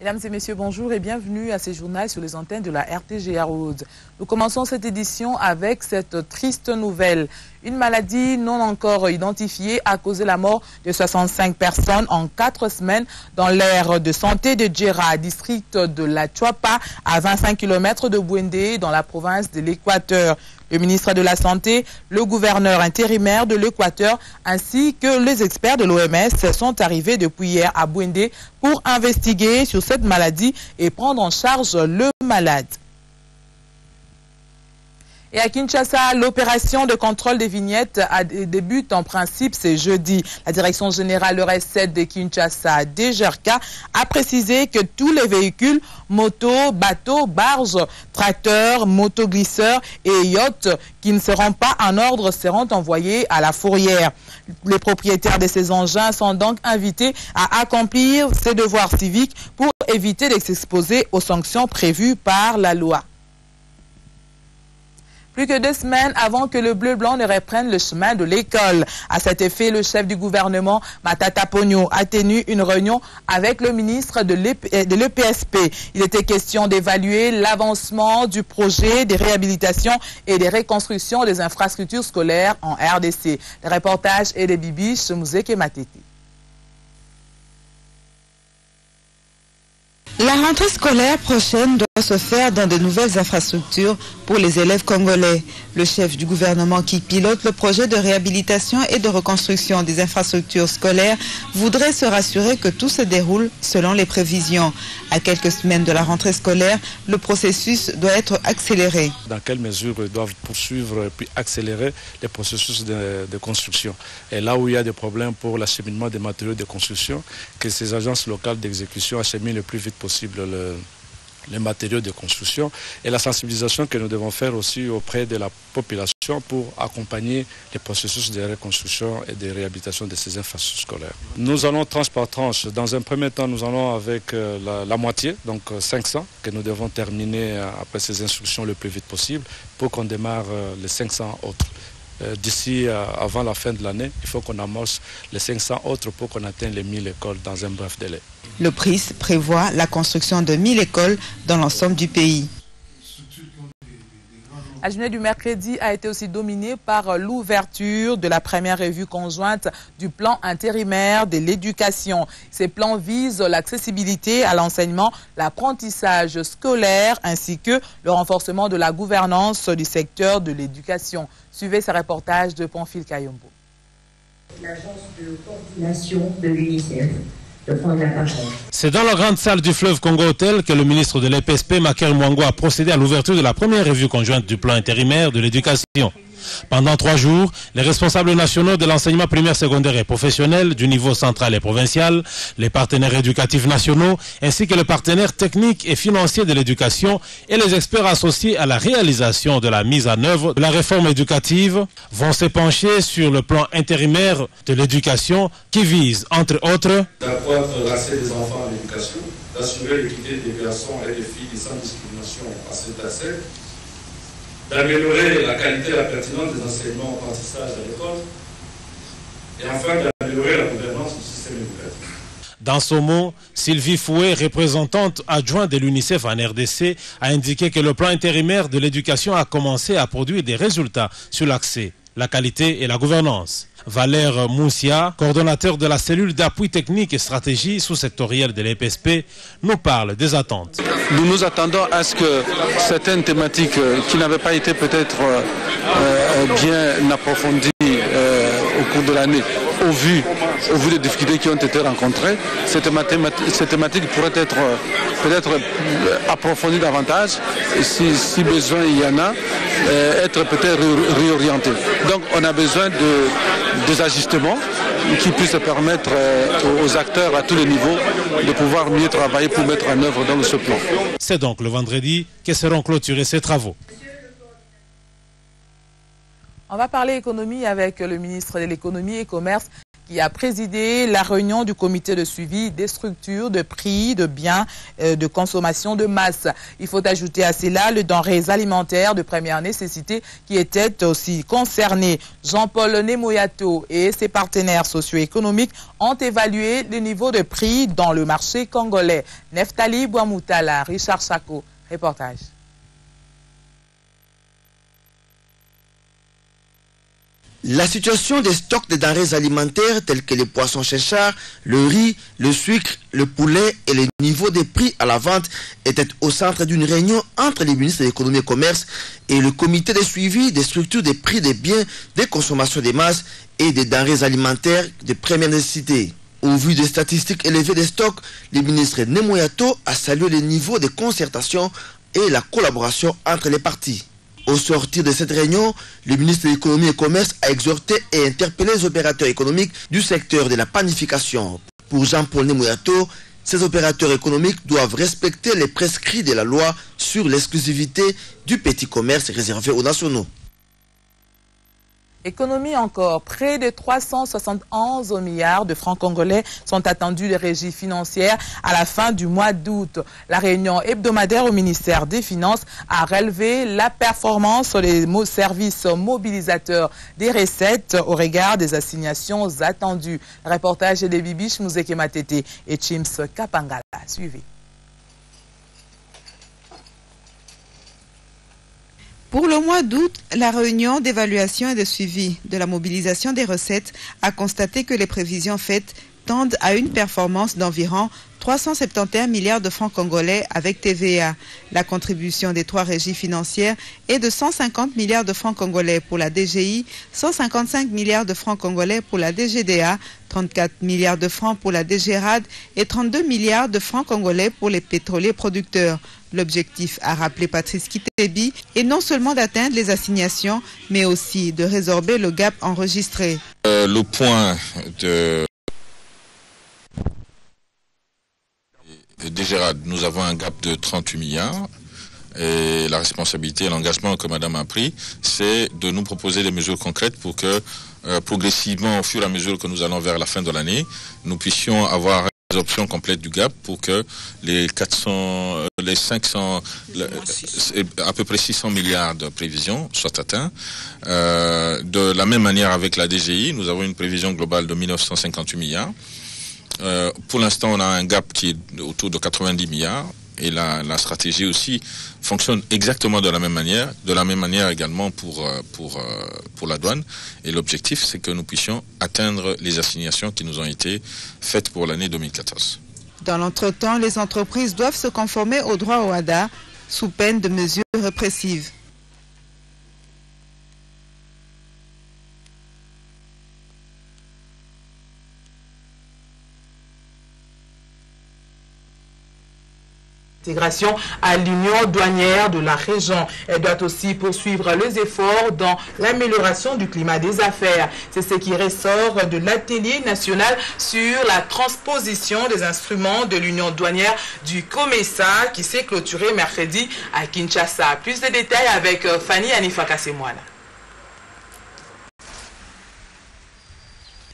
Mesdames et messieurs, bonjour et bienvenue à ce journal sur les antennes de la RTGA Rhodes. Nous commençons cette édition avec cette triste nouvelle. Une maladie non encore identifiée a causé la mort de 65 personnes en 4 semaines dans l'aire de santé de Djera, district de la Chuapa, à 25 km de Bouendé, dans la province de l'Équateur. Le ministre de la Santé, le gouverneur intérimaire de l'Équateur ainsi que les experts de l'OMS sont arrivés depuis hier à Bouendé pour investiguer sur cette maladie et prendre en charge le malade. Et à Kinshasa, l'opération de contrôle des vignettes débute en principe ce jeudi. La direction générale de recette de Kinshasa, DGRK, a précisé que tous les véhicules, motos, bateaux, barges, tracteurs, motoglisseurs et yachts qui ne seront pas en ordre seront envoyés à la fourrière. Les propriétaires de ces engins sont donc invités à accomplir ces devoirs civiques pour éviter de s'exposer aux sanctions prévues par la loi. Plus que 2 semaines avant que le bleu-blanc ne reprenne le chemin de l'école. À cet effet, le chef du gouvernement, Matata Ponyo, a tenu une réunion avec le ministre de l'EPSP. Il était question d'évaluer l'avancement du projet de réhabilitation et de reconstruction des infrastructures scolaires en RDC. Le reportage est de Bibi Chemouzeke Matete. La rentrée scolaire prochaine doit se faire dans de nouvelles infrastructures pour les élèves congolais. Le chef du gouvernement qui pilote le projet de réhabilitation et de reconstruction des infrastructures scolaires voudrait se rassurer que tout se déroule selon les prévisions. À quelques semaines de la rentrée scolaire, le processus doit être accéléré. Dans quelle mesure ils doivent poursuivre et puis accélérer les processus de construction. Et là où il y a des problèmes pour l'acheminement des matériaux de construction, que ces agences locales d'exécution acheminent le plus vite possible les matériaux de construction et la sensibilisation que nous devons faire aussi auprès de la population pour accompagner les processus de reconstruction et de réhabilitation de ces infrastructures scolaires. Nous allons tranche par tranche. Dans un premier temps, nous allons avec la moitié, donc 500, que nous devons terminer après ces instructions le plus vite possible pour qu'on démarre les 500 autres. D'ici avant la fin de l'année, il faut qu'on amorce les 500 autres pour qu'on atteigne les 1000 écoles dans un bref délai. Le PRIS prévoit la construction de 1000 écoles dans l'ensemble du pays. La journée du mercredi a été aussi dominée par l'ouverture de la première revue conjointe du plan intérimaire de l'éducation. Ces plans visent l'accessibilité à l'enseignement, l'apprentissage scolaire ainsi que le renforcement de la gouvernance du secteur de l'éducation. Suivez ce reportage de Pamphile Kayombo. L'agence de coordination de l'UNICEF. C'est dans la grande salle du fleuve Congo Hotel que le ministre de l'EPSP, Makel Mwango, a procédé à l'ouverture de la première revue conjointe du plan intérimaire de l'éducation. Pendant 3 jours, les responsables nationaux de l'enseignement primaire, secondaire et professionnel du niveau central et provincial, les partenaires éducatifs nationaux, ainsi que les partenaires techniques et financiers de l'éducation et les experts associés à la réalisation de la mise en œuvre de la réforme éducative vont se pencher sur le plan intérimaire de l'éducation qui vise, entre autres, d'accroître l'accès des enfants à l'éducation, d'assurer l'équité des garçons et des filles sans discrimination à cet accès, d'améliorer la qualité et la pertinence des enseignements apprentissage à l'école et enfin d'améliorer la gouvernance du système éducatif. Dans ce mot, Sylvie Fouet, représentante adjointe de l'UNICEF en RDC, a indiqué que le plan intérimaire de l'éducation a commencé à produire des résultats sur l'accès, la qualité et la gouvernance. Valère Moussia, coordonnateur de la cellule d'appui technique et stratégie sous-sectorielle de l'EPSP, nous parle des attentes. Nous nous attendons à ce que certaines thématiques qui n'avaient pas été peut-être bien approfondies au cours de l'année, au vu des difficultés qui ont été rencontrées, ces thématiques pourraient être peut-être approfondies davantage, et si besoin il y en a, être peut-être réorientées. Donc on a besoin des ajustements qui puissent permettre aux acteurs à tous les niveaux de pouvoir mieux travailler pour mettre en œuvre dans ce plan. C'est donc le vendredi que seront clôturés ces travaux. On va parler économie avec le ministre de l'économie et commerce qui a présidé la réunion du comité de suivi des structures de prix de biens de consommation de masse. Il faut ajouter à cela les denrées alimentaires de première nécessité qui étaient aussi concernés. Jean-Paul Nemoyato et ses partenaires socio-économiques ont évalué le niveau de prix dans le marché congolais. Neftali Bouamoutala, Richard Chako, reportage. La situation des stocks de denrées alimentaires tels que les poissons chéchards, le riz, le sucre, le poulet et les niveaux des prix à la vente était au centre d'une réunion entre les ministres de l'économie et commerce et le comité de suivi des structures des prix des biens de consommation des masses et des denrées alimentaires de première nécessité. Au vu des statistiques élevées des stocks, le ministre Nemoyato a salué le niveau de concertation et la collaboration entre les parties. Au sortir de cette réunion, le ministre de l'économie et commerce a exhorté et interpellé les opérateurs économiques du secteur de la panification. Pour Jean-Paul Nemoyato, ces opérateurs économiques doivent respecter les prescrits de la loi sur l'exclusivité du petit commerce réservé aux nationaux. Économie encore, près de 371 milliards de francs congolais sont attendus des régies financières à la fin du mois d'août. La réunion hebdomadaire au ministère des Finances a relevé la performance des services mobilisateurs des recettes au regard des assignations attendues. Le reportage de Bibiche Mouzeke Matete et Chims Kapangala. Suivez. Pour le mois d'août, la réunion d'évaluation et de suivi de la mobilisation des recettes a constaté que les prévisions faites tendent à une performance d'environ 371 milliards de francs congolais avec TVA. La contribution des trois régies financières est de 150 milliards de francs congolais pour la DGI, 155 milliards de francs congolais pour la DGDA, 34 milliards de francs pour la DGRAD et 32 milliards de francs congolais pour les pétroliers producteurs. L'objectif, a rappelé Patrice Kitebi, est non seulement d'atteindre les assignations, mais aussi de résorber le gap enregistré. Le point de DGRAD, nous avons un gap de 38 milliards. Et la responsabilité et l'engagement que Madame a pris, c'est de nous proposer des mesures concrètes pour que progressivement, au fur et à mesure que nous allons vers la fin de l'année, nous puissions avoir une absorption complète du gap pour que les 500, à peu près 600 milliards de prévisions soient atteints. De la même manière avec la DGI, nous avons une prévision globale de 1958 milliards. Pour l'instant, on a un gap qui est autour de 90 milliards. Et la stratégie aussi fonctionne exactement de la même manière également pour la douane. Et l'objectif, c'est que nous puissions atteindre les assignations qui nous ont été faites pour l'année 2014. Dans l'entretemps, les entreprises doivent se conformer au droit au HADA sous peine de mesures répressives. Intégration à l'union douanière de la région. Elle doit aussi poursuivre les efforts dans l'amélioration du climat des affaires. C'est ce qui ressort de l'atelier national sur la transposition des instruments de l'union douanière du COMESA qui s'est clôturé mercredi à Kinshasa. Plus de détails avec Fanny Anifakasemouala.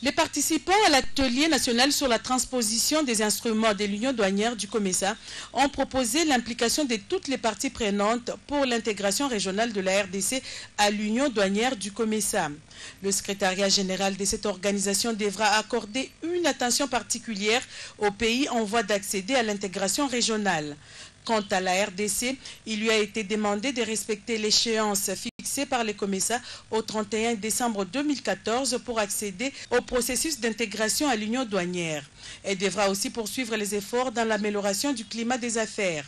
Les participants à l'atelier national sur la transposition des instruments de l'union douanière du COMESA ont proposé l'implication de toutes les parties prenantes pour l'intégration régionale de la RDC à l'union douanière du COMESA. Le secrétariat général de cette organisation devra accorder une attention particulière aux pays en voie d'accéder à l'intégration régionale. Quant à la RDC, il lui a été demandé de respecter l'échéance fixée par le COMESA au 31 décembre 2014 pour accéder au processus d'intégration à l'union douanière. Elle devra aussi poursuivre les efforts dans l'amélioration du climat des affaires.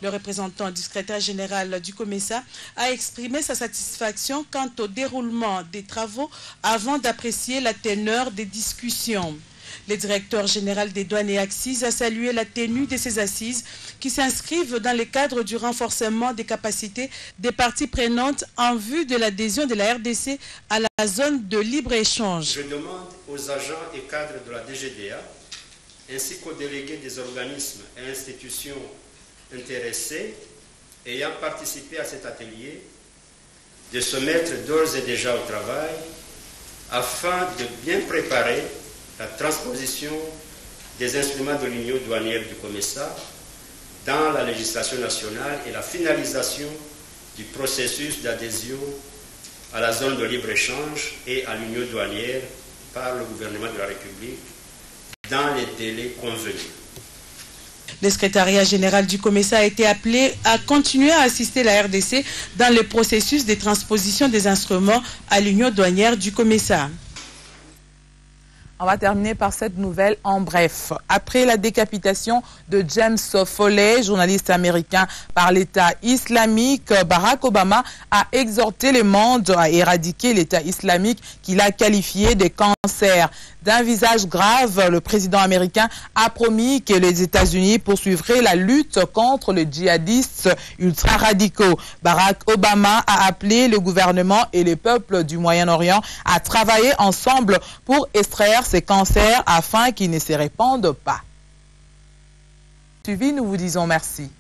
Le représentant du secrétaire général du COMESA a exprimé sa satisfaction quant au déroulement des travaux avant d'apprécier la teneur des discussions. Le directeur général des douanes et axes a salué la tenue de ces assises qui s'inscrivent dans le cadre du renforcement des capacités des parties prenantes en vue de l'adhésion de la RDC à la zone de libre-échange. Je demande aux agents et cadres de la DGDA ainsi qu'aux délégués des organismes et institutions intéressés ayant participé à cet atelier de se mettre d'ores et déjà au travail afin de bien préparer la transposition des instruments de l'Union douanière du COMESA dans la législation nationale et la finalisation du processus d'adhésion à la zone de libre-échange et à l'Union douanière par le gouvernement de la République dans les délais convenus. Le secrétariat général du COMESA a été appelé à continuer à assister la RDC dans le processus de transposition des instruments à l'Union douanière du COMESA. On va terminer par cette nouvelle en bref. Après la décapitation de James Foley, journaliste américain par l'État islamique, Barack Obama a exhorté le monde à éradiquer l'État islamique qu'il a qualifié de cancer. D'un visage grave, le président américain a promis que les États-Unis poursuivraient la lutte contre les djihadistes ultra-radicaux. Barack Obama a appelé le gouvernement et les peuples du Moyen-Orient à travailler ensemble pour extraire ces cancers afin qu'ils ne se répandent pas. Suivi, nous vous disons merci.